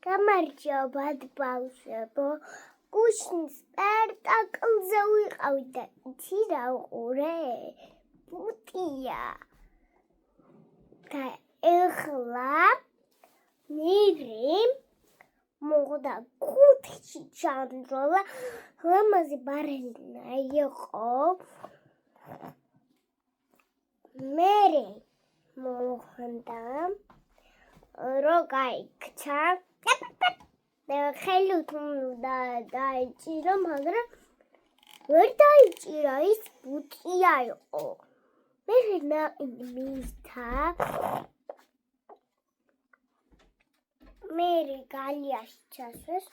გამარჯობათ ბავშვებო, გუშინ სპექტაკლზე ვიყავით და იცი რა ვყურე? ბუტია. და ეხლა მერე მოხდა კუთხში ჩამძროლა, ლამაზი ბარელინა იყო. მერე მოხდა რომ გაიქცა. ხელით უნდა დაიჭირო, მაგრამ ვერ დაიჭირა, ის ბუტია იყო. მერე ნაყინი მისცა. მერე გალიაში ჩასვეს.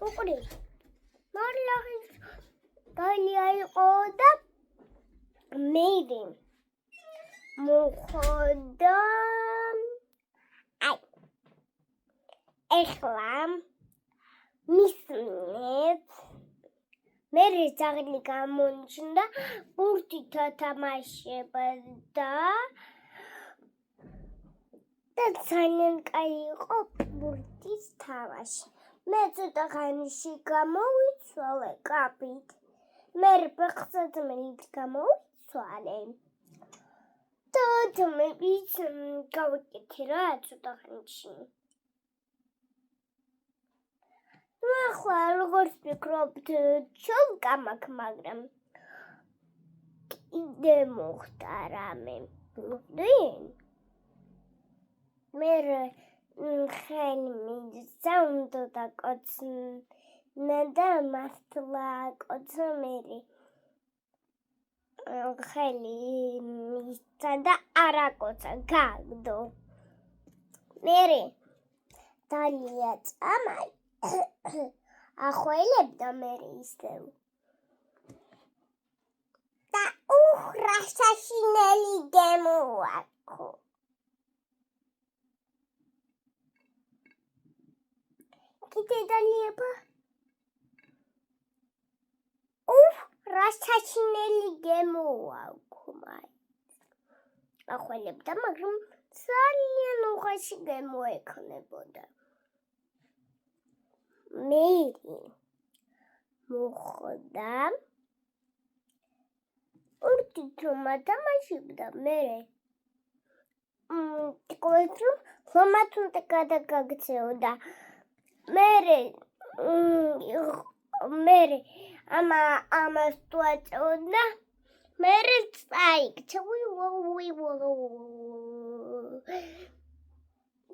უყური. მარლახის გალია იყო და მერე მოხდა ეხლა მისმენთ მერე ძაღლი გამოჩნდა, ბურთით ათამაშებდა და ძალიან კაი იყო ბურთის თამაში. მე ცოტა ხანში გამოვიცვალე კაპით, მერე ფეხსაცმელით გამოვიცვალე და მე ვის გავაკეთე რა ცოტა ხანში. ახლა როგორც ვფიქრობთ, ჩონკა მაქვს, მაგრამ კიდე მოხდა რამე. მერე ხელი მისცა, უნდა დაკოცნა და მართლა აკოცა. მერე ხელი მისცა და არ აკოცა, გაგდო. მერე დალია წამალი ახველებდა მერე ისევ და რა საშინელი გემოაქვს. კიდე დალიება რა საშინელი გემოაქვს. ახველებდა, მაგრამ ძალიან უხეში გემოექნებოდა. მერე მოხდა ბურთით რომ ათამაშებდა, მერე ხომათ უნდა გადაგაქცეოდა. მერე ამას თუ აწეოდა, მერე წაიქცა.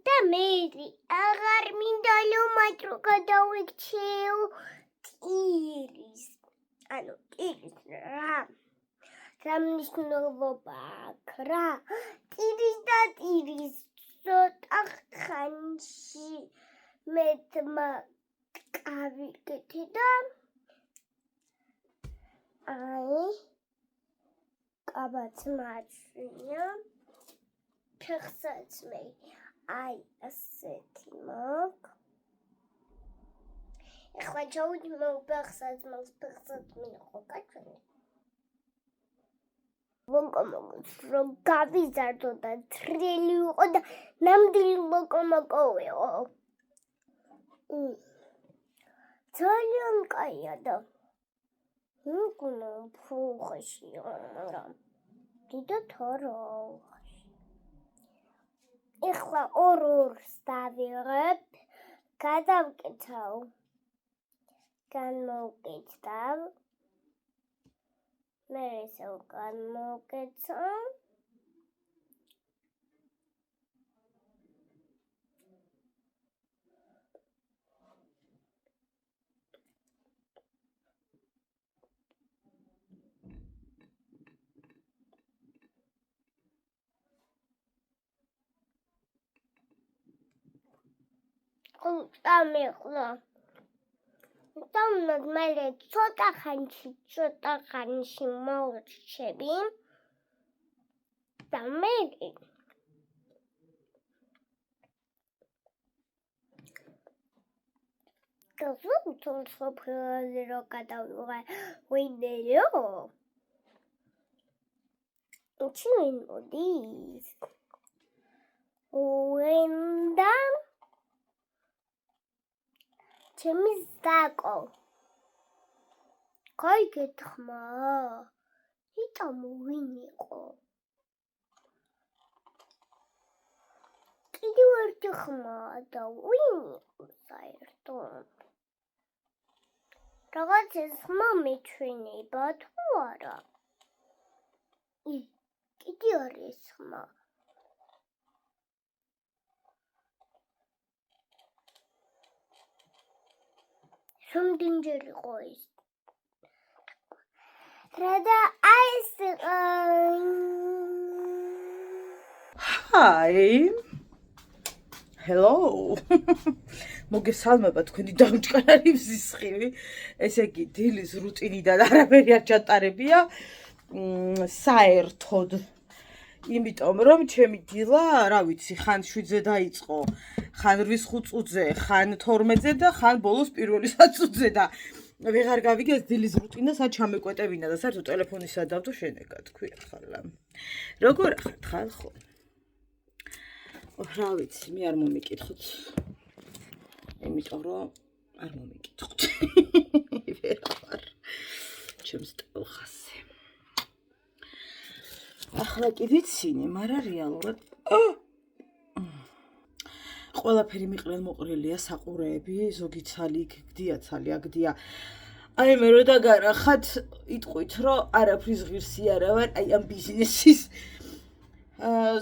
და მერე აღარ მინდა ლომად რო გადავიქცევ ტირის. ტირის რა მნიშვნელობა აქვს რა? ტირის და ტირის ცოტა ხანში მეტმა გავიკეთე და კაბაც მაჩვენა, ფეხსაცმელი ასეთი მაქვს. ეხლა ჩავუდგმო ფეხსაცმელს, ფეხსაცმელი ხო გაჩვენე. ლოკომოკოს რომ გავიზარდო და თრილი იყო და ნამდვილი ლოკომოკო იყო. ძალიან კაია და უკუნა უხეშია, მაგრამ დიდად არა. ეხლა ორ-ორს დავიღებ, გადავკეცავ. განმოვკეცავ. მერე ისევ განმოვკეცავ. დამეხლა. დამნად მერე ცოტა ხანში მოვრჩები და მერე გასულ სოფელზე რო გადავიდეო. ჩინ მოდის. When ჩემი ზაკო. გაიგეთხმა? იტამ ვინ იყო? კიდევ ერთი ხმა და ვინ იყო საერთოდ? რაღაც ეს ხმა მეჩვენება თუ არა? კიდევ არის ხმა. რამდენჯერ იყო ის? რადა ეს Hi. Hello. მოგესალმება თქვენი დამჭყარი მსისხივი. ესე იგი, დილის რუტინიდან არაფერი არ ჩატარებია. საერთოდ. იმიტომ რომ ჩემი დილა, რა ვიცი, ხან 7-ზე დაიწყო, ხან 8 წუთზე, ხან 12-ზე და ხან ბოლოს პირველი საათზე და ვეღარ გავიგე დილის რუტინა, სად ჩამეკვეტებინა და საერთოდ ტელეფონის სადავდო შენეკა თქვი ახლა. როგორ ახართ ხალხო? რა ვიცი, მე არ მომიკითხოთ. იმიტომ რომ არ მომიკითხოთ. ვეღარ. ჩემს ტელხაზე. ახლა კი ვიცინი, მაგრამ რეალურად ყველაფერი მიყრელ მოყრილია, საყურეები, ზოგი ცალი იქ გდია, ცალი აგდია. აი მე რო დაგარახათ, იტყვით რომ არაფრის ღირსი არა ვარ, აი ამ ბიზნესის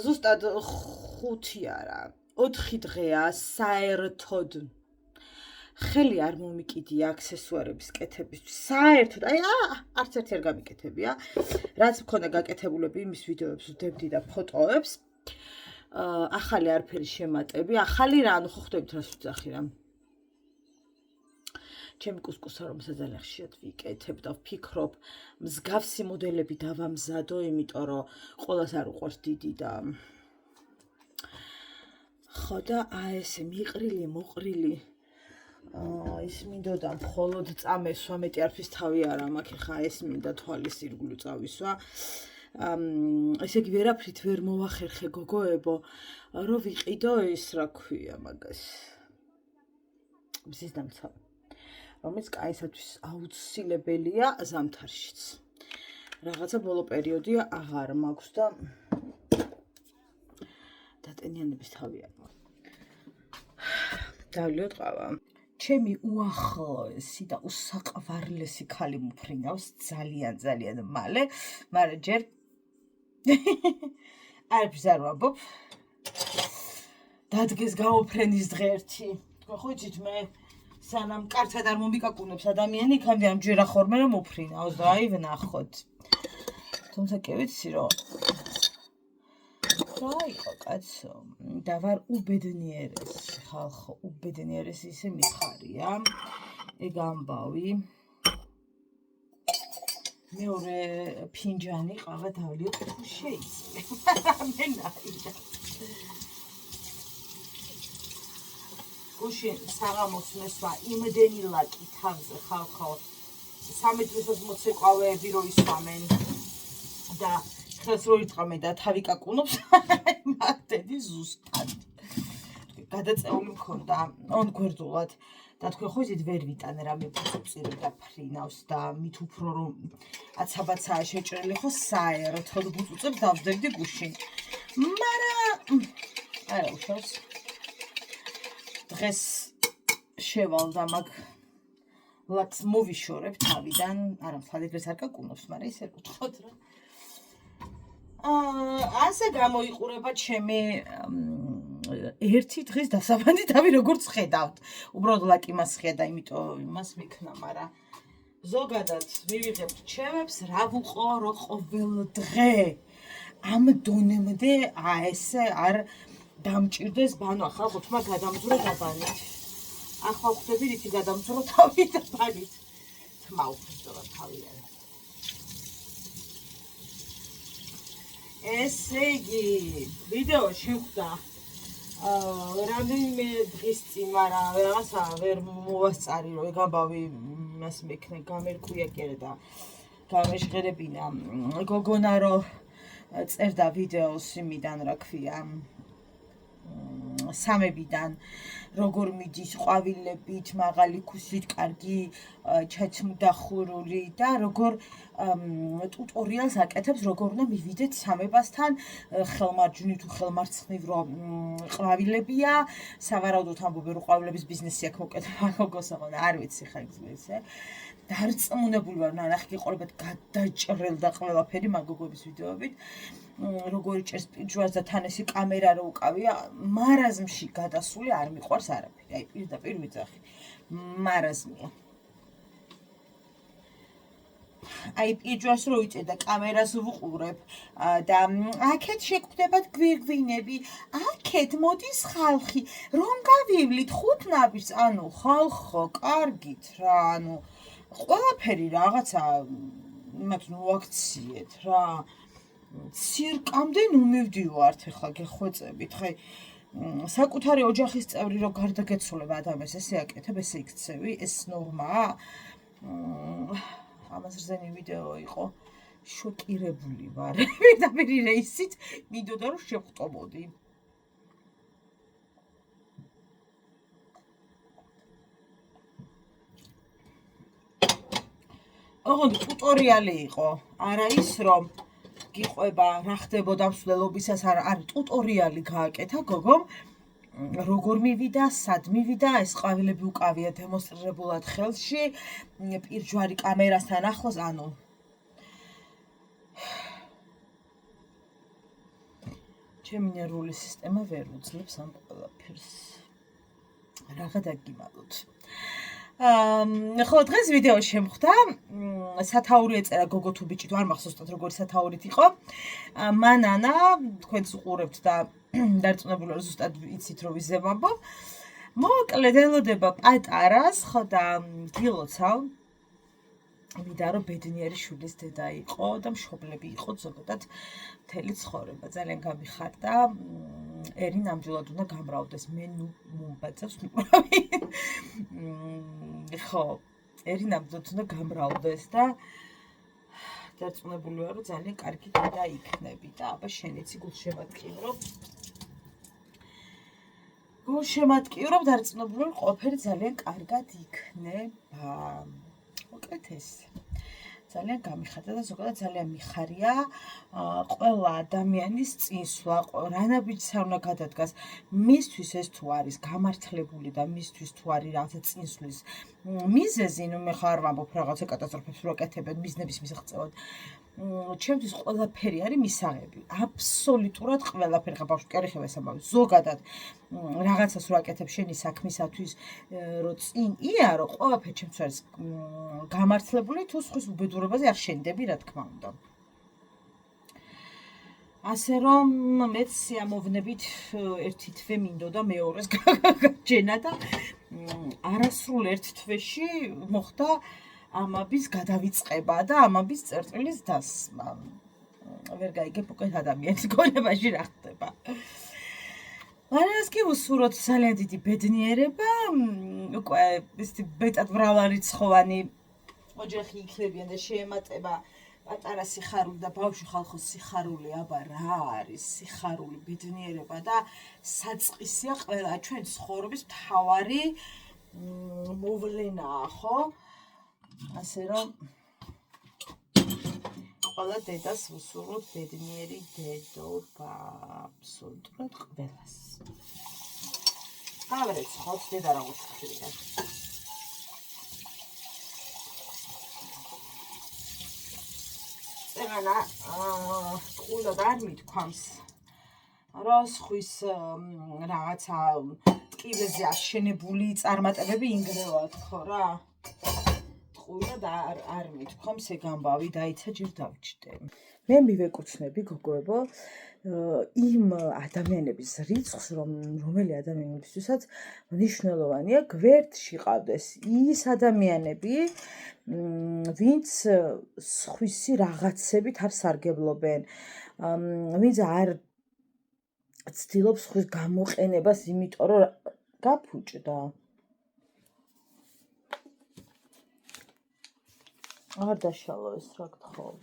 ზუსტად 5 არა, 4 დღეა საერთოდ ხელი არ მომიკიდია აქსესუარების კეთებისთვის. საერთოდ, აი არც ერთი არ გამიკეთებია. რაც მქონდა გაკეთებულები იმის ვიდეოებს ვდებდი და ფოტოებს. ახალი არაფერი შემატები, ახალი რა, ანუ ხო ხვდებით რას ვძახი რა. ჩემი კუსკუსა რომ ძალიან ხშირად ვიკეთებ და ვფიქრობ, მსგავსი მოდელები დავამზადო, იმიტომ რომ ყველას არ უყვარს დიდი და ხო და აი ესე მიყრილი, მოყრილი. ის მინდოდა მხოლოდ წამესვა, მეტი არაფრის თავი არა მაქვს, ხა ეს მინდა თვალის ირგვლივ წავისვა. ესე იგი ვერაფრით ვერ მოვახერხე გოგოებო, რომ ვიყიდო ის რა ქვია მაგას. მზის დამცავი. რომელიც კაისათვის აუცილებელია ზამთარშიც. რაღაცა ბოლო პერიოდია აღარ მაქვს და დატენიანების თავი არ მაქვს. დავლიოთ ყავა. ჩემი უახლოესი და უსაყვარლესი ქალი მოფრინავს ძალიან მალე, მაგრამ ჯერ არაფერს არ ვამბობ. დადგეს გამოფრენის დღე ერთი. თქვენ ხო იცით მე სანამ კარგად არ მომიკაკუნებს ადამიანი, იქამდე ამჯერა ხოლმე რომ მოფრინავს და აი ვნახოთ. თუმცა კი ვიცი რომ რაიყო კაცო და ვარ უბედნიერესი ხალხო, უბედნიერესი ისე მიხარია. ეგ ამბავი. მეორე ფინჯანი ყავა დავლიოთ თუ შეიძლება. მენაია. გუშინ საღამოს მესვა იმდენი ლაკი თავზე ხალხო. 13 დღესაც მოცეკვავეები რო ისვამენ და ხელს რო ირტყამენ და თავი კაკუნობს, მაგდედი ზუსტად. გადაწეული მქონდა on გვერდულად და თქვენ ხო იცით ვერ ვიტან რამე ფუწუწირი და ფრინავს და მით უფრო რომ აცაბაცაა შეჭრილი ხო საერთოდ ფუწუწებს დავსდებდი გუშინ. მაგრამ არა უშავს. დღეს შევალ და მაგ ლაკს მოვიშორებ თავიდან, არა მცადეგრეს არ კაკუნობს, მაგრამ ისე ვთქვათ რა. ასე გამოიყურება ჩემი ერთი დღის დასაბანდი თავი როგორც ხედავთ. უბრალოდ ლაკი მას ხედა, იმიტომ იმას მიქნა, მაგრამ ზოგადად მივიღებთ ჩემებს, რა ვუყო, რომ ყოველ დღე ამ დონემდე ესე არ დამჭირდეს ბანვა. ხალხო, თმა გადამძრო დაბანით. ახლა ხვდები რითი გადამძრო თავი დაბანით. თმა უხსოვდა თავი არა. ესე იგი, ვიდეო შეხვდა რამდენიმე დღის წინ, მაგრამ რაღაცა ვერ მოვასწარი, რომ ეგ ამბავი იმას მექნე გამერკვია კიდე და გამეშღერებინა. გოგონა რო წერდა ვიდეოს იმიდან, რა ქვია, სამებიდან როგორ მიდის ყვავილებით, მაღალი ქუსლით, კარგი ჩაცმდახურული და როგორ ტუტორიალს აკეთებს, როგორ უნდა მივიდეთ სამებასთან, ხელმარჯვნივ თუ ხელმარცხნივ რომ ყვავილებია, სავარაუდოდ ამბობენ რომ ყვავილების ბიზნესი აქვს მოკეთება გოგოსაღო და არ ვიცი ხა იგზნისა. დარწმუნებული ვარ, ნახე გიყოლებათ გადაჭრელდა ყველაფერი მაგოგების ვიდეოებით. როგორი ჭერს პიჯვას და თან ესი კამერა რო უკავია, მარაზმში გადასული არ მიყვარს არაფერი. აი პირდაპირ ვიძახი. მარაზმია. აი პიჯვას რო იწედა კამერას ვუყურებ და აქეთ შეგვდებათ გვირგვინები, აქეთ მოდის ხალხი, რომ გავივლით 5 ნაბიჯს, ანუ ხალხო, კარგით რა, ანუ ყველაფერი რაღაცა იმათ ნუ აქციეთ რა. ცირკამდე ნუ მივდივართ ახლა გეხვეწებით, ხაი საკუთარი ოჯახის წევრი რო გარდაგეცვალებ ადამიანს ესე აკეთებ, ესე იქცევი, ეს ნორმაა? ამას რძენი ვიდეო იყო, შოკირებული ვარ. პირდაპირ რეისით მინდოდა რომ შევხტომოდი. ოღონდ ტუტორიალი იყო, არა ის რომ გიყვება რა ხდებოდა მსვლელობისას, არა ტუტორიალი გააკეთა გოგომ, როგორ მივიდა, სად მივიდა, ეს ყვავილები უკავია დემონსტრირებულად ხელში, პირჯვარი კამერასთან ახლოს, ანუ ჩემი ნერვული სისტემა ვერ უძლებს ამ ყველაფერს. რაღა დაგიმალოთ. ხო, დღეს ვიდეო შემხვდა, სათაური ეწერა გოგო თუ ბიჭი თუ არ მახსოვს როგორი სათაურით იყო. მანანა, თქვენც უყურებთ და დარწმუნებული ვარ ზუსტად იცით რომ ვიზე ვამბობ. მოკლედ ელოდება პატარას, ხო და გილოცავ. მინდა რომ ბედნიერი შვილის დედა იყო და მშობლები იყო ზოგადად მთელი ცხოვრება. ძალიან გამიხარდა. ერი ნამდვილად უნდა გამრავლდეს. მე ნუ მომბაძავს მუყრავი. ხო, ერი ნამდვილად უნდა გამრავლდეს და დარწმუნებული ვარ რომ ძალიან კარგი დედა იქნები და აბა შენიცი გულშემატკივრობ. გულშემატკივრობ, დარწმუნებული ვარ ყველაფერი ძალიან კარგად იქნება. მოკლედ ეს ძალიან გამიხარდა და ზოგადად ძალიან მიხარია ყველა ადამიანის წინსვლა, რა ნაბიჯს არ უნდა გადადგას, მისთვის ეს თუ არის გამართლებული და მისთვის თუ არის რაღაცა წინსვლის მიზეზი, ნუ მე ხარ ვამბობ რაღაცა კატასტროფებს რო აკეთებენ მიზნების მისაღწევად. ჩემთვის ყველაფერი არის მისაღები. აბსოლუტურად ყველაფერი ხა ბავშვი კი არ ეხება ეს ამბავი. ზოგადად რაღაცას რო აკეთებ შენი საქმისათვის, რომ წინ იარო, ყველაფერი ჩემთვის არის გამართლებული, თუ სხვის უბედურებაზე არ შენდები, რა თქმა უნდა. ასე რომ მეც სიამოვნებით ერთი თვე მინდოდა მეორეს გაჯენა და არასრულ ერთ თვეში მოხდა ამაბის გადავიწყება და ამაბის წერტილის დასმა. ვერ გაიგებ უკვე ადამიანის გონებაში რა ხდება. მანას კი უსურვოთ ძალიან დიდი ბედნიერება, უკვე ესეთი ბეტად მრავალრიცხოვანი ოჯახი იქნებიან და შეემატება პატარა სიხარული და ბავშვი ხალხოს სიხარული, აბა რა არის სიხარული, ბედნიერება და საწყისია ყველა ჩვენ ცხოვრების მთავარი მოვლენაა, ხო? ასე რომ ყველა დედას ვუსურვოთ ბედნიერი დედობა, აბსოლუტურად ყველას. გავერეცხოთ დედა რა უცხრია. წერანა ყულად არ მithქვამს, რომ სხვის რაღაცა ტკივეზე აშენებული წარმატებები ინგრევათ, ხო რა? ყურად არ მithქვამს ეგ ამბავი, დაიცა ჯერ დავჭდე. მე მივეკუთვნები გოგოებო იმ ადამიანების რიცხვს, რომელი ადამიანებისთვისაც მნიშვნელოვანია გვერდში ყავდეს ის ადამიანები, ვინც სხვისი რაღაცებით არ სარგებლობენ, ვინც არ ცდილობს სხვის გამოყენებას, იმიტომ რომ გაფუჭდა. არ დაშალო ეს რა გთხოვ.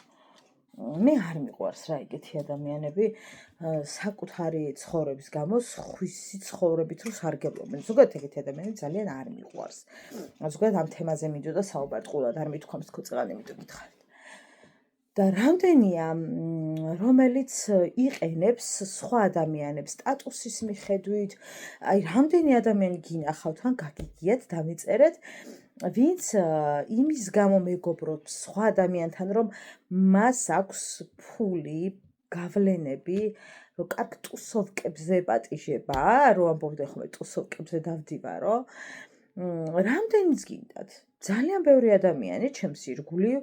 მე არ მიყვარს რა ეგეთი ადამიანები საკუთარი ცხოვრების გამო სხვისი ცხოვრებით რო სარგებლობენ. ზოგადად ეგეთი ადამიანები ძალიან არ მიყვარს. ზოგადად ამ თემაზე მინდოდა საუბარი, ყულად არ მithქვამს ქოწილანი იმიტომ გითხარით. და რამდენია რომელიც იყენებს სხვა ადამიანებს სტატუსის მიხედვით, აი რამდენი ადამიანი გინახავთ ან გაგიგიათ დამიწერეთ, ვინც იმის გამო მეგობრობს სხვა ადამიანთან, რომ მას აქვს ფული, გავლენები, რომ კარგ ტუსოვკებზე პატიჟება, რომ ამბობდე ხოლმე ტუსოვკებზე დავდივარო, რამდენიც გინდათ. ძალიან ბევრი ადამიანი ჩემს ირგვლივ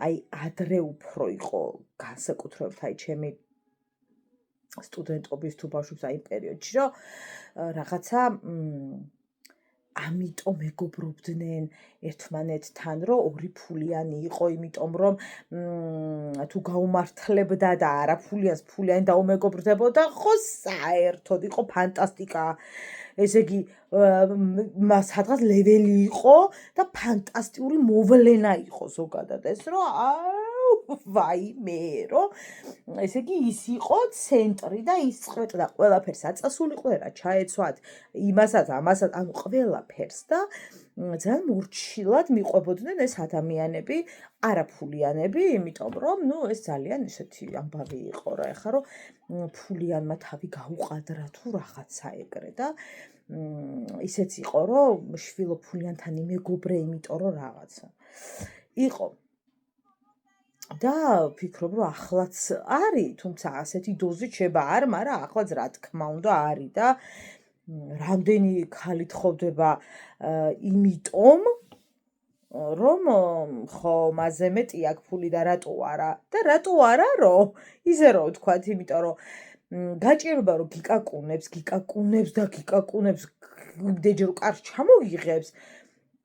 აი ადრე უფრო იყო განსაკუთრებით აი ჩემი სტუდენტობის თუ ბავშვობის აი პერიოდში რომ რაღაცა ამიტომ მეგობრობდნენ ერთმანეთთან რომ ორი ფულიანი იყო იმიტომ რომ თუ გაუმართლებდა და არაფულიანს ფულიანი დაუმეგობრდებოდა ხო საერთოდ იყო ფანტასტიკა ესე იგი მას სადღაც ლეველი იყო და ფანტასტიკური მოვლენა იყო ზოგადად ეს რომ ვაიმე რომ ესე იგი ის იყო ცენტრი და ის წყვეტდა ყველაფერს აწასულიყო რა ჩაეცვათ იმასაც ამასაც ანუ ყველაფერს და ძალიან მორჩილად მიყვებოდნენ ეს ადამიანები არაფულიანები იმიტომ რომ ნუ ეს ძალიან ისეთი ამბავი იყო რა ეხლა რომ ფულიანმა თავი გაუყადრა თუ რაღაცა ეგრე და ისეც იყო რომ შვილო ფულიანთან იმეგობრე იმიტომ რომ რაღაცა იყო და ვფიქრობ რომ ახლაც არის თუმცა ასეთი დოზით შეება არ მაგრამ ახლაც რა თქმა უნდა არის და რამდენი ქალი თხოვდება იმიტომ რომ ხო მასზე მეტი აქვს ფული და რატო არა რომ ისე რომ ვთქვათ იმიტომ რომ გაჭირება რომ გიკაკუნებს და გიკაკუნებს დეჯერ კარს ჩამოგიღებს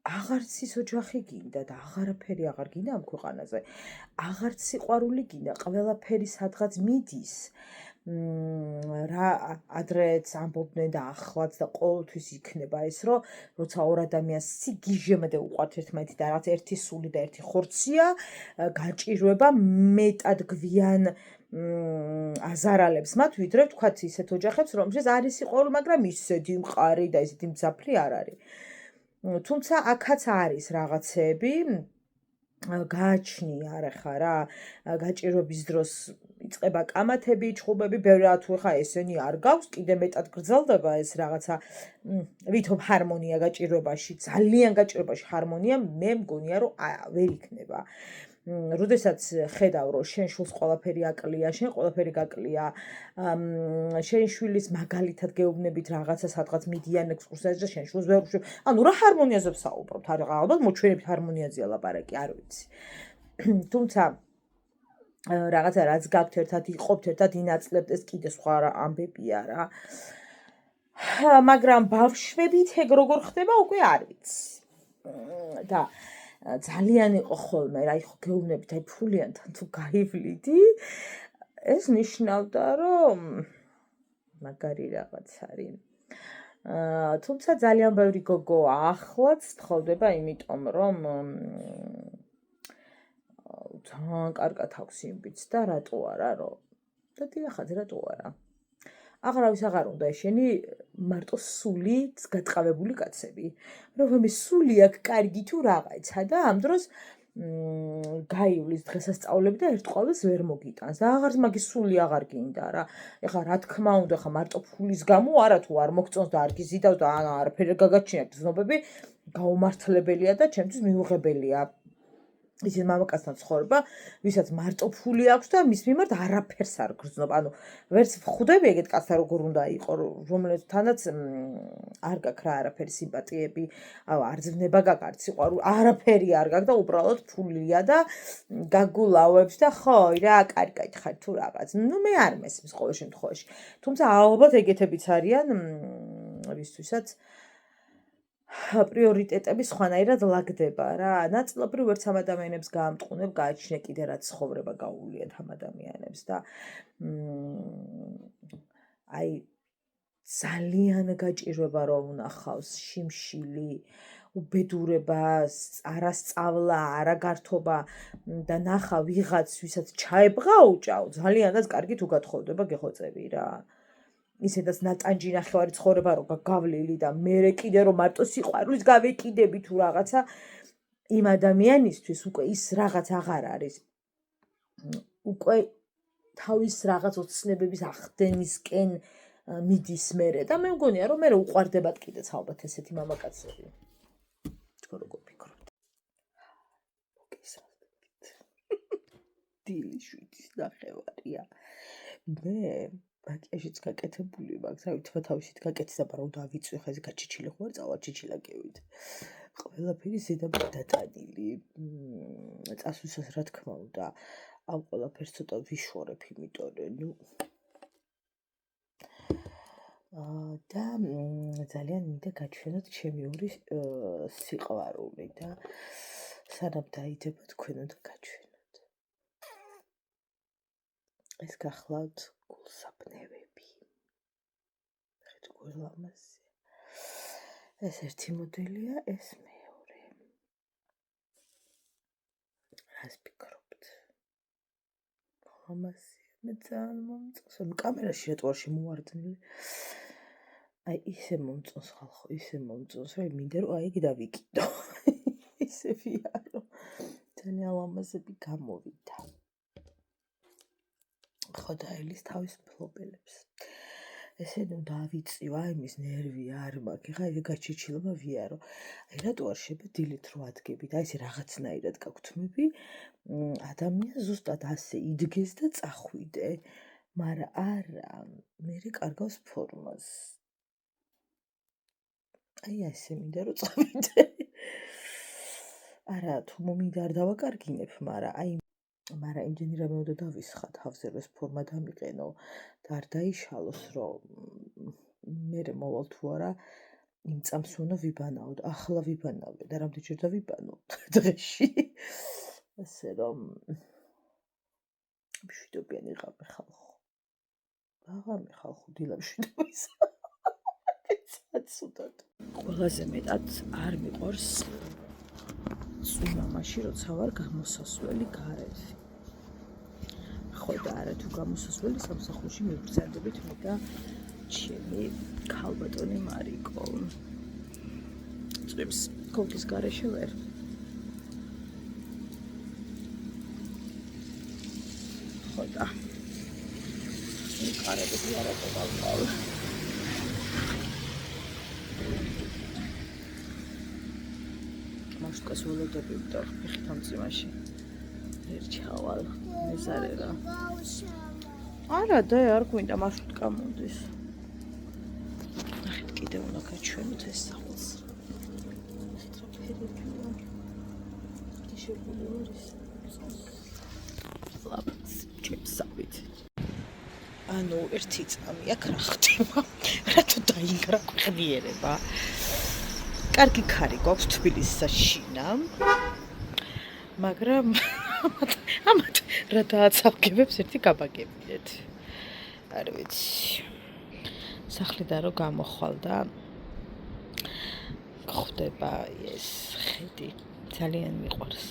აღარც ის ოჯახი გინდა და აღარაფერი აღარ გინდა ამ ქვეყანაზე აღარც სიყვარული გინდა ყველაფერი სადღაც მიდის რა ადრეც ამბობდნენ და ახლაც და ყოველთვის იქნება ეს რომ როცა ორ ადამიანს სიგიჟემდე უყვართ ერთმანეთი და რაც ერთი სული და ერთი ხორცია გაჭირვება მეტად გვიან აზარალებს მათ ვიდრე ვთქვათ ისეთ ოჯახებს რომშიც არის სიყვარული მაგრამ ისეთი მყარი და ისეთი მძაფრი არ არის თუმცა აქაც არის რაღაცები გააჩნია არა ხა რა გაჭირვების დროს იწყება კამათები, ჩხუბები, ბევრი თუ ხა ესენი არ გაქვს, კიდე მეტად გრძელდება ეს რაღაცა ვითომ ჰარმონია გაჭირვებაში, ძალიან გაჭირვებაში ჰარმონია, მე მგონია რომ ვერ იქნება. როდესაც ხედავ რომ შენ შულს ყველაფერი აკლია, შენ ყველაფერი გაკლია, შენ შვილის მაგალითად გეუბნებით რაღაცა სადღაც მიდიან ექსკურსიაზე და შენ შულს ვერ უშვებ. ანუ რა ჰარმონიაზე ვსაუბრობთ? ალბათ მოჩვენებით ჰარმონიაზეა ლაპარაკი, არ ვიცი. თუმცა რაღაცა რაც გაქვთ ერთად იყოფთ ერთად ინაწლებთ ეს კიდე სხვა ამბებია რა მაგრამ ბავშვებით ეგ როგორ ხდება უკვე არ ვიცი და ძალიან იყო ხოლმე რა იხო გეუბნებით აი ფულიანთან თუ გაივლიდი ეს ნიშნავდა რომ მაგარი რაღაც არის თუმცა ძალიან ბევრი გოგო ახლაც თხოვდება იმიტომ რომ ძალიან კარგად აქვს იმბიც და რატო არა რომ და დიახაც რატო არა აღარავის აღარ უნდა ეშენი მარტო სულით გატყავებული კაცები რომ მე სული აქვს კარგი თუ რაღაცა და ამ დროს გაივლის დღესასწაულები და ერთ ყოველს ვერ მოგიტანს და აღარც მაგის სული აღარ გინდა რა ეხლა რა თქმა უნდა ხა მარტო ფულის გამო არა თუ არ მოგწონს და არ გიზიდავს და არაფერი გაგაჩნიათ ზნობები გაუმართლებელია და ჩემთვის მიუღებელია ისე მამაკაცთან ცხოვრება, ვისაც მარტო ფული აქვს და მის მიმართ არაფერს არ გრძნობ. ანუ ვერც ვხვდები ეგეთ კაცთან როგორ უნდა იყო, რომელთანაც არ გაქვს რა არაფერი სიმპათიები, არ ძვნება გაქვს სიყვარული, არაფერი არ გაქვს და უბრალოდ ფულია და გაგულავებს და ხო, რა, კარგად ხარ თუ რაღაც. ნუ მე არ მესმის ყოველ შემთხვევაში. თუმცა ალბათ ეგეთებიც არიან ვისთვისაც პრიორიტეტები სხვანაირად ლაგდება რა. ნაწილობრივ ვერც ამ ადამიანებს გაამტყუნებ, გააჩნია კიდე რაც ცხოვრება გაუვლიათ ამ ადამიანებს და აი ძალიან გაჭირვება რომ უნახავს შიმშილი, უბედურება, არასწავლა, არაგართობა და ნახა ვიღაც, ვისაც ჩაებღაუჭაო, ძალიანაც კარგი თუ გათხოვდება გეხოცები რა. ისედაც ნატანჯი ნახევარი ცხოვრება რო გავლილი და მერე კიდე რომ მარტო სიყვარულის გავეკიდები თუ რაღაცა იმ ადამიანისთვის უკვე ის რაღაც აღარ არის. უკვე თავის რაღაც ოცნებების ახდენისკენ მიდის მერე და მე მგონია რომ მერე უყვარდებათ კიდეც ალბათ ესეთი მამაკაცები. თქვენ როგორ ფიქრობთ? მოგესალმებით. დილის 7-ის ნახევარია. მე მაკიაჟიც გაკეთებული მაქვს, რავი, თვა თავისით გაკეთდა, მაგრამ დავიწვი ხა ეს გაჩიჩილი ხوار წავალ ჩიჩილაკევით. ყველაფერი ზედაპირ დატანილი. წასვლისას რა თქმა უნდა, ამ ყველაფერს ცოტა ვიშორებ, იმიტომ რომ და ძალიან მინდა გაჩვენოთ ჩემი ორი სიყვარული და სანამ დაიდება თქვენ უნდა გაჩვენოთ. ეს გახლავთ გულსაბნევები. ხედავთ გულამაზე. ეს ერთი მოდელია, ეს მეორე. რას ფიქრობთ? ამასე მე ძალიან მომწონს. კამერაში რატო შემოვარდნილი? აი ისე მომწონს ხალხო, ისე მომწონს, რომ მინდა რომ აი იგი დავიკიდო. ისე ვიარო. ძალიან ლამაზები გამოვიდა. ხო და ელის თავის მფლობელებს. ესე ნუ დავიწივ, აი მის ნერვი არ მაქვს. ხა ეგ გაჩიჩილება ვიარო. აი რატო არ შებდილით რო ადგებით? აი ესე რაღაცნაირად გაგვთმები. ადამიანს ზუსტად ასე იდგეს და წახვიდე. მაგრამ არა, მე კარგავს ფორმას. აი ასე მინდა რომ წავიდე. არა, თუ მომინდა არ დავაკარგინებ, მაგრამ იმდენი რამე უნდა დავისხა თავზე, რომ ეს ფორმა დამიყენო და არ დაიშალოს, რომ მე მოვალ თუ არა იმ წამს უნდა ვიბანაოდ, ახლა ვიბანავე და რამდენჯერ დავიბანოთ დღეში. ასე რომ მშვიდობიანი ღამე ხალხო. აღამე ხალხო დილა მშვიდობის. ცუდად. ყველაზე მეტად არ მიყვარს წვიმამაში, როცა ვარ გამოსასვლელი გარეთ. ხო და არა თუ გამოსასვლელი სამსახურში მივბრძანდებით მე და ჩემი ქალბატონი მარიკო. წვიმს კოქის გარეშე ვერ. ხო და კარები არა დავყავ. მაშკას ველოდები და ფეხით ამ წვიმაში. ერჩავალ მეზარე რა. არა და არ გვინდა მარშრუტკა მოდის. ნახეთ კიდე უნდა გაჩვენოთ ეს სახლს. ნახეთ რა ფერებია. ტიშერტი არის. ლაპს ჩემსავით. ანუ ერთი წამი აქ რა ხდება? რატო დაინგრა ყდიერება? კარგი ქარი გვაქვს თბილისსაშინა. მაგრამ ამათ რა დააცალკებებს ერთი გაბაგებინეთ. არ ვიცი. სახლიდან რო გამოხვალ და ხდება ეს ხედი. ძალიან მიყვარს.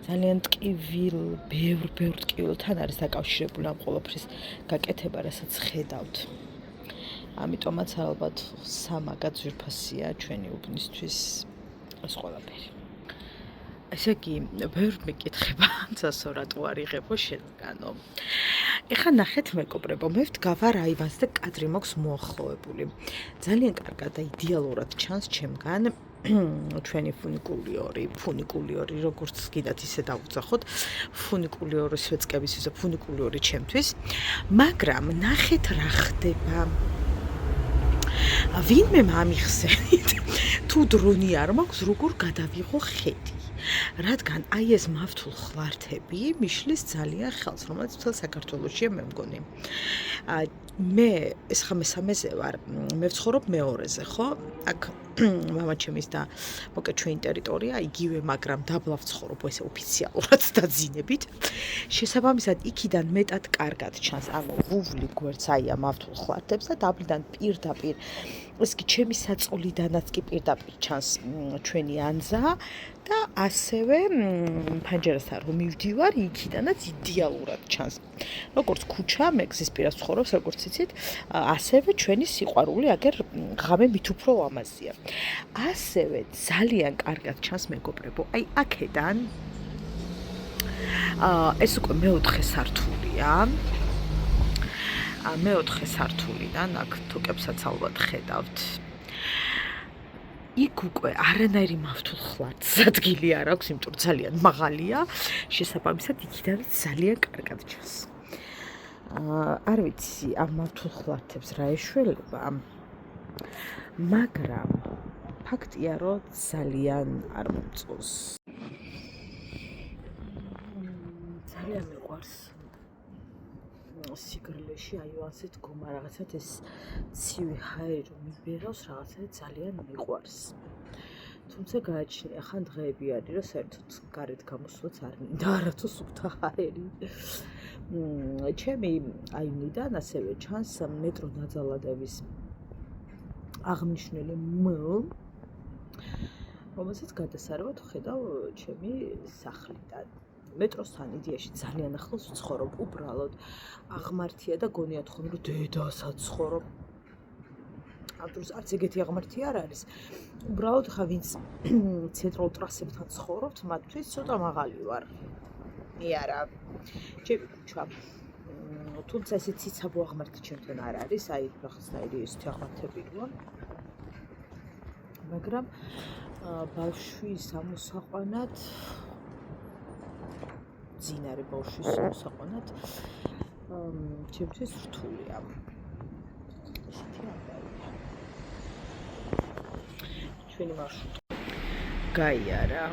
ძალიან ტკივილ, ბევრ ტკივილთან არის დაკავშირებული ამ ყველაფრის გაკეთება, რასაც ხედავთ. ამიტომაც ალბათ სამაგად ძვირფასია ჩვენი უბნისთვის ეს ყველაფერი. ესე იგი, ბევრ მეკითხება, ძასო რატო არ იღებო შენგანო. ეხლა ნახეთ მეგობრებო, მე ვდგავარ აივანს და კადრი მაქვს მოახლოებული. ძალიან კარგად და იდეალურად ჩანს ჩემგან ჩვენი ფუნიკული ორი, როგორც კიდათ ისე დავუძახოთ, ფუნიკული ორი სვეწკების ისე ფუნიკული ორი ჩემთვის, მაგრამ ნახეთ რა ხდება. ვინმე ამიხსენით, თუ დრონი არ მაქვს, როგორ გადავიღო ხედი. რადგან აი ეს მავთულ ხვართები მიშლის ძალიან ხელს, რომელიც მთელ საქართველოშია მე მგონი. მე ეს ხა მესამეზე ვარ, მე ვცხოვრობ მეორეზე, ხო? აქ მამაჩემის და მოკეთ ჩვენი ტერიტორია იგივე, მაგრამ დაბლა ვცხოვრობ ესე ოფიციალურად დაძინებით. შესაბამისად, იქიდან მეტად კარგად ჩანს, ანუ ვუვლი გვერდს აი ამ ავთულ ხლარდებს და დაბლიდან პირდაპირ ეს კი ჩემი საწოლიდანაც კი პირდაპირ ჩანს ჩვენი ანზა და ასევე ფანჯერასთან რომ მივდივარ, იქიდანაც იდეალურად ჩანს. როგორც ქუჩა, მე გზის პირას ვცხოვრობს, როგორც იცით, ასევე ჩვენი სიყვარული აგერ ღამე მით უფრო ლამაზია. ასევე ძალიან კარგად ჩანს მეგობრებო, აი აქედან ეს უკვე მეოთხე სართულია. მეოთხე სართულიდან აქ თოკებსაც ალბათ ხედავთ. იქ უკვე არანაირი მავთულ ხლარდს ადგილი არ აქვს, იმიტომ რომ ძალიან მაღალია, შესაბამისად იქიდან ძალიან კარგად ჩანს. არ ვიცი, ამ მავთულ ხლარდებს რა ეშველება, მაგრამ ფაქტია, რომ ძალიან არ მომწონს. ძალიან მიყვარს სიგრილეში აივანზე დგომა, რაღაცათ ეს ცივი ჰაერი რომ მიბერავს, რაღაცათ ძალიან მიყვარს. თუმცა გააჩნია ხან დღეები არის, რომ საერთოდ გარეთ გამოსვლაც არ მინდა, არათუ სუფთა ჰაერი. ჩემი აინიდან ასევე ჩანს მეტრო ნაძალადების აღნიშნული մ, რომელსაც გადასარევად ხედავ ჩემი სახლიდან. მეტროსთან იდეაში ძალიან ახლოს ვცხოვრობ, უბრალოდ აღმართია და გონიათ ხოლმე რომ დედასაც ცხოვრობ. ამ დროს არც ეგეთი აღმართი არ არის. უბრალოდ ხა ვინც ცენტრალურ ტრასებთან ცხოვრობთ, მათთვის ცოტა მაღალი ვარ. მე არა. ჩემი ქუჩა. თუმცა ესე ციცაბო აღმართი ჩემთან არ არის, აი რაღაცნაირი ეს აღმართებია. მაგრამ ბავშვის ამოსაყვანად ძინარე ბავშვის მოსაყვანად ჩემთვის რთულია. ესეთი ამბავია. ჩვენი მარშრუტი გაიარა.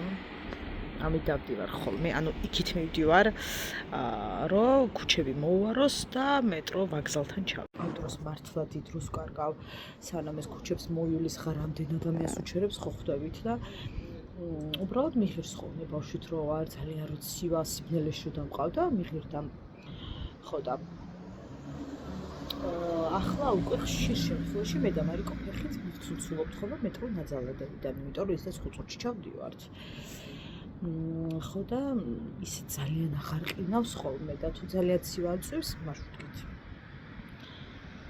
ამით დავდივარ ხოლმე, ანუ იქით მივდივარ, რომ ქუჩები მოვაროს და მეტრო ვაგზალთან ჩავიდე. ამ დროს მართლა დიდ დროს კარგავ, სანამ ეს ქუჩებს მოივლის ხარ, რამდენ ადამიანს უჩერებს ხო ხვდებით და უბრალოდ მიიღებს ხოლმე ბავშვით რო ვარ, ძალიან რო ცივა სიბნელეში რო დამყავდა, მიიღებდა ხო და ახლა უკვე ხშირ შემთხვევაში მე და მარიკო ფეხით ვცუცულობთ ხოლმე მეტრო ნაძალადებიდან, იმიტომ რომ ისე ხუწოჩი ჩავდივართ. ხო და ისე ძალიან აღარ ყინავს ხოლმე და თუ ძალიან ცივა წევს მარშრუტით.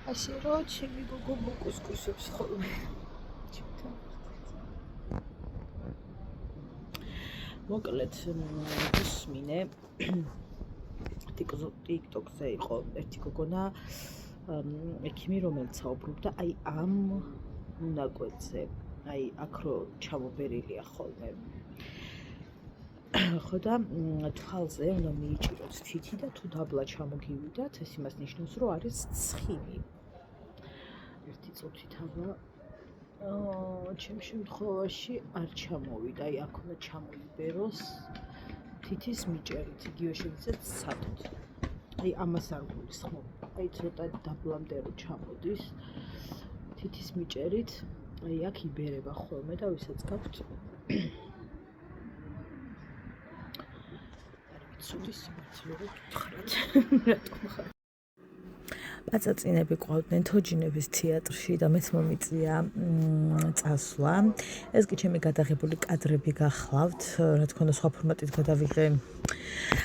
ასე რომ ჩემი გოგო მოკუსკუსებს ხოლმე. მოკლედ გусმინე TikTok-ზე იყო ერთი გოგონა ექიმი, რომელიც საუბრობდა აი ამ უნაკვეთზე, აი აქ რო ჩამობერილია ხოლმე. ხო და თვალზე უნდა მიიჭიროთ თითი და თუ დაბლა ჩამოგივიდათ, ეს იმას ნიშნავს, რომ არის ცხიმი. ერთი წუთით აბა ჩემ შემთხვევაში არ ჩამოვიდა, აი აქ უნდა ჩამოიბეროს თითის მიჭერით, იგივე შევიცეთ სათოთ. აი ამას არ გულისხმობ. აი ცოტა დაბლამდე რო ჩამოდის თითის მიჭერით, აი აქ იბერება ხოლმე და ვისაც გაქვთ ცუდი სიმართლე რო გითხრათ. რატომ ხარ? პაწაწინები ყავდნენ თოჯინების თეატრში და მეც მომიწია წასვლა. ეს კი ჩემი გადაღებული კადრები გახლავთ, რა თქმა უნდა სხვა ფორმატით გადავიღე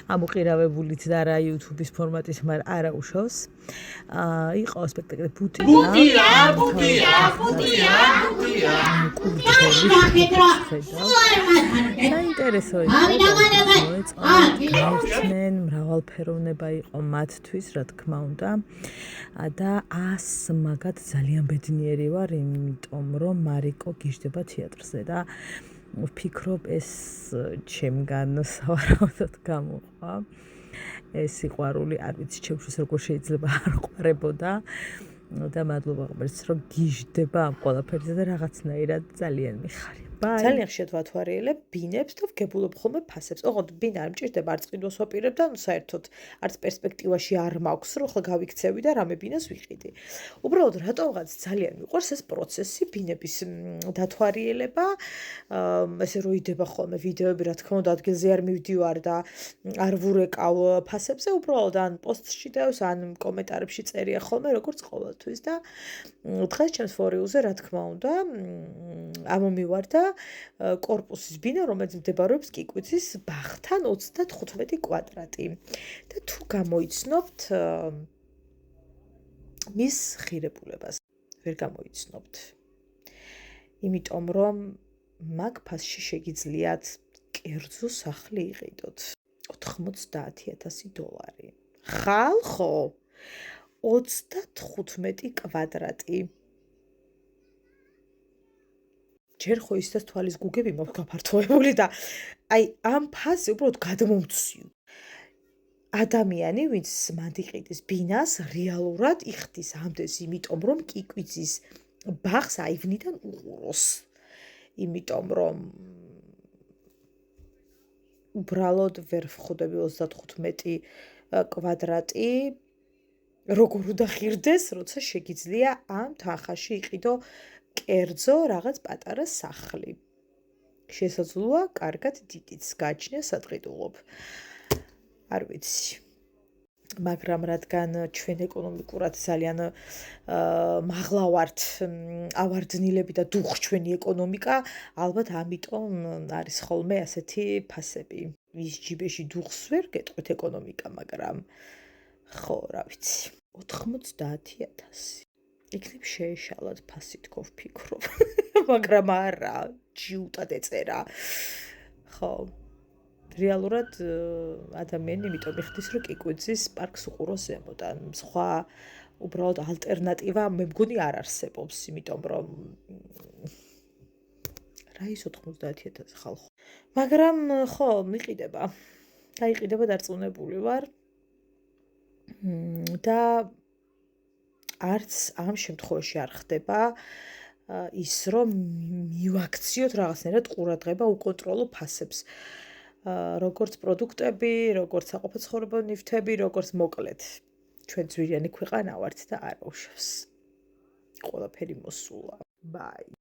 ამოყირავებულით და რა YouTube-ის ფორმატით, მაგრამ არა უშავს. იყო სპექტაკლი საინტერესო იყო. მრავალფეროვნება იყო მათთვის, რა თქმა უნდა. და მაგათ ძალიან ბედნიერი ვარ, იმიტომ რომ მარიკო გიждდება თეატრზე და ვფიქრობ ეს ჩემგან სავარაუდოდ გამოყვა. ეს სიყვარული არ ვიცი ჩემთვის როგორ შეიძლება არ ყვარებოდა და მადლობა ღმერთს რომ გიждდება ამ ყველაფერზე და რაღაცნაირად ძალიან მიხარია. ძალიან ხშირად ვათვალიერებ ბინებს და ვგებულობ ხოლმე ფასებს. ოღონდ ბინა არ მჭირდება, არც ყიდვას ვაპირებ და საერთოდ არც პერსპექტივაში არ მაქვს, რომ ხო გავიქცევი და რამე ბინას ვიყიდი. უბრალოდ რატომღაც ძალიან მიყვარს ეს პროცესი, ბინების დათვალიერება, ესე რომ იდება ხოლმე ვიდეოები, რა თქმა უნდა, ადგილზე არ მივდივარ და არ ვურეკავ ფასებზე, უბრალოდ ან პოსტში დევს, ან კომენტარებში წერია ხოლმე, როგორც ყოველთვის და დღეს ჩემს ფორიუზე, რა თქმა უნდა, ამომივარდა კორპუსის ბინა, რომელიც მდებარეობს კიკვიცის ბაღთან 35 კვადრატი. და თუ გამოიცნობთ მის ღირებულებას, ვერ გამოიცნობთ. იმიტომ რომ მაგ ფასში შეგიძლიათ კერძო სახლი იყიდოთ. 90,000 დოლარი. ხალხო 35 კვადრატი. ჯერ ხო ისეთ თვალის გუგები მაქვს გაფართოებული და აი ამ ფასზე უბრალოდ გადმომცვი. ადამიანი, ვინც მანდიყიდის ბინას, რეალურად იხდის ამდენს, იმიტომ რომ კიკვიცის ბაღს აივნიდან უყუროს. იმიტომ რომ უბრალოდ ვერ ვხვდები 35 კვადრატი როგორ უნდა ღირდეს, როცა შეგიძლია ამ თანხაში იყიდო კერძო რაღაც პატარა სახლი. შესაძლოა კარგად დიდიც გააჩნია სადღიდულობ. არ ვიცი. მაგრამ რადგან ჩვენ ეკონომიკურად ძალიან მაღლა ვართ, ავარდნილები და დუღ ჩვენი ეკონომიკა, ალბათ ამიტომ არის ხოლმე ასეთი ფასები. ის ჯიბეში დუღს ვერ გეტყვით ეკონომიკა, მაგრამ ხო, რა ვიცი. 90,000. იქნებ შეეშალათ ფასი თქო ვფიქრობ. მაგრამ არა, ჯიუტად ეწერა. ხო. რეალურად ადამიანი იმიტომ იხდის, რომ კიკვიცის პარკს უყუროს ზემოდან. სხვა უბრალოდ ალტერნატივა მე მგონი არ არსებობს, იმიტომ რომ რა ის 90,000 ხალხო. მაგრამ ხო, მიყიდება. გაიყიდება დარწმუნებული ვარ. და არც ამ შემთხვევაში არ ხდება ის, რომ მივაქციოთ რაღაცნაირად ყურადღება უკონტროლო ფასებს. როგორც პროდუქტები, როგორც საყოფაცხოვრებო ნივთები, როგორც მოკლედ. ჩვენ ძვირიანი ქვეყანა ვართ და არ აუშავს. ყველაფერი მოსულა. ბაი.